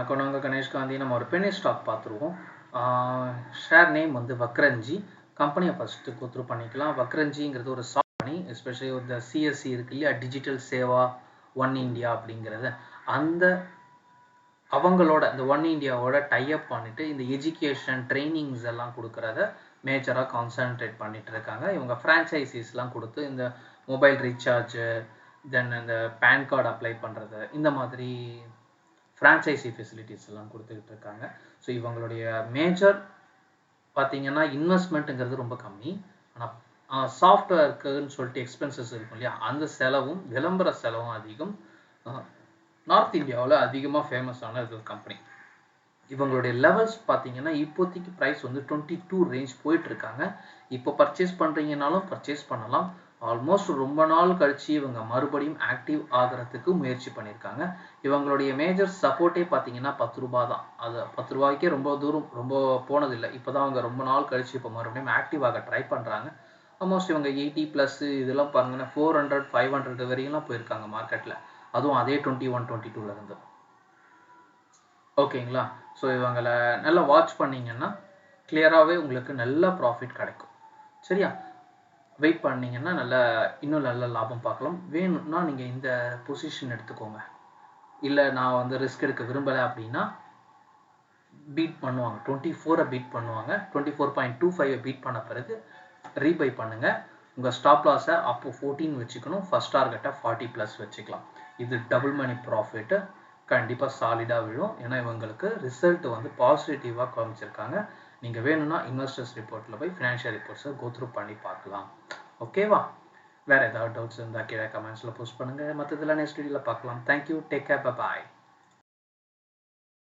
வணக்கம். நாங்கள் கணேஷ் காந்தி. நம்ம ஒரு பெனி ஸ்டாக் பார்த்துருவோம். ஷேர் நேம் வந்து வக்ரஞ்சி. கம்பெனியை ஃபஸ்ட்டு கோத்ரூ பண்ணிக்கலாம். வக்ரஞ்சிங்கிறது ஒரு கம்பெனி, எஸ்பெஷலி இந்த சிஎஸ்சி இருக்கு இல்லையா, டிஜிட்டல் சேவா ஒன் இந்தியா அப்படிங்கிறது. அவங்களோட இந்த ஒன் இந்தியாவோட டைப் பண்ணிட்டு இந்த எஜுகேஷன் ட்ரைனிங்ஸ் எல்லாம் கொடுக்கறத மேஜராக கான்சன்ட்ரேட் பண்ணிட்டு இருக்காங்க. இவங்க ஃப்ரான்ச்சைசிஸ்லாம் கொடுத்து இந்த மொபைல் ரீசார்ஜு, தென் இந்த பேன் கார்டு அப்ளை பண்ணுறது, இந்த மாதிரி ஃப்ரான்ச்சைசி ஃபெசிலிட்டிஸ் எல்லாம் கொடுத்துக்கிட்டு இருக்காங்க. ஸோ இவங்களுடைய மேஜர் பார்த்தீங்கன்னா இன்வெஸ்ட்மெண்ட்டுங்கிறது ரொம்ப கம்மி. ஆனால் சாஃப்ட்வேர்க்குன்னு சொல்லிட்டு எக்ஸ்பென்சஸ் இருக்கும் இல்லையா, அந்த செலவும் விளம்பர செலவும் அதிகம். நார்த் இந்தியாவில் அதிகமாக ஃபேமஸான இது கம்பெனி. இவங்களுடைய லெவல்ஸ் பார்த்தீங்கன்னா இப்போதைக்கு ப்ரைஸ் வந்து 22 ரேஞ்ச் போயிட்டுருக்காங்க. இப்போ பர்ச்சேஸ் பண்ணுறீங்கனாலும் பர்ச்சேஸ் பண்ணலாம். ஆல்மோஸ்ட் ரொம்ப நாள் கழிச்சு இவங்க மறுபடியும் ஆக்டிவ் ஆகிறதுக்கு முயற்சி பண்ணியிருக்காங்க. இவங்களுடைய மேஜர் சப்போர்ட்டே பார்த்தீங்கன்னா 10 ரூபா தான். அது 10 ரூபாய்க்கே ரொம்ப தூரம் ரொம்ப போனதில்லை. இப்போ தான் அவங்க ரொம்ப நாள் கழிச்சு இப்போ மறுபடியும் ஆக்டிவ் ஆக ட்ரை பண்ணுறாங்க. ஆல்மோஸ்ட் இவங்க 80+ இதெல்லாம் பாருங்கன்னா 400 500 வரைக்கும்லாம் போயிருக்காங்க மார்க்கெட்டில். அதுவும் அதே 21 22 இருந்து. ஓகேங்களா? ஸோ இவங்களை நல்லா வாட்ச் பண்ணிங்கன்னா கிளியராகவே உங்களுக்கு நல்ல ப்ராஃபிட் கிடைக்கும். சரியா? வெயிட் பண்ணிங்கன்னா இன்னும் நல்ல லாபம் பார்க்கலாம். வேணும்னா நீங்கள் இந்த பொசிஷன் எடுத்துக்கோங்க. இல்லை நான் வந்து ரிஸ்க் எடுக்க விரும்பலை அப்படின்னா பீட் பண்ணுவாங்க, 24 பீட் பண்ணுவாங்க. 24.25 பீட் பண்ண பிறகு ரீபை பண்ணுங்கள். உங்கள் ஸ்டாப் லாஸை அப்போ 14 வச்சுக்கணும். ஃபர்ஸ்ட் டார்கெட்டை 40+ வச்சுக்கலாம். இது டபுள் மணி ப்ராஃபிட்டு கண்டிப்பாக சாலிடாக விழும். ஏன்னா இவங்களுக்கு ரிசல்ட் வந்து பாசிட்டிவாக காமிச்சிருக்காங்க. நீங்கள் வேணும்னா இன்வெஸ்டர்ஸ் ரிப்போர்ட்டில் போய் ஃபினான்ஷியல் ரிப்போர்ட்ஸை கோத்ரூ பண்ணி பார்க்கலாம். ஓகேவா? வேறு ஏதாவது டவுட்ஸ் இருந்தால் கீழே கமெண்ட்ஸில் போஸ்ட் பண்ணுங்கள். மற்றதெல்லாம் நெக்ஸ்ட் வீடியோவில் பார்க்கலாம். தேங்க்யூ. Take care. பாய்.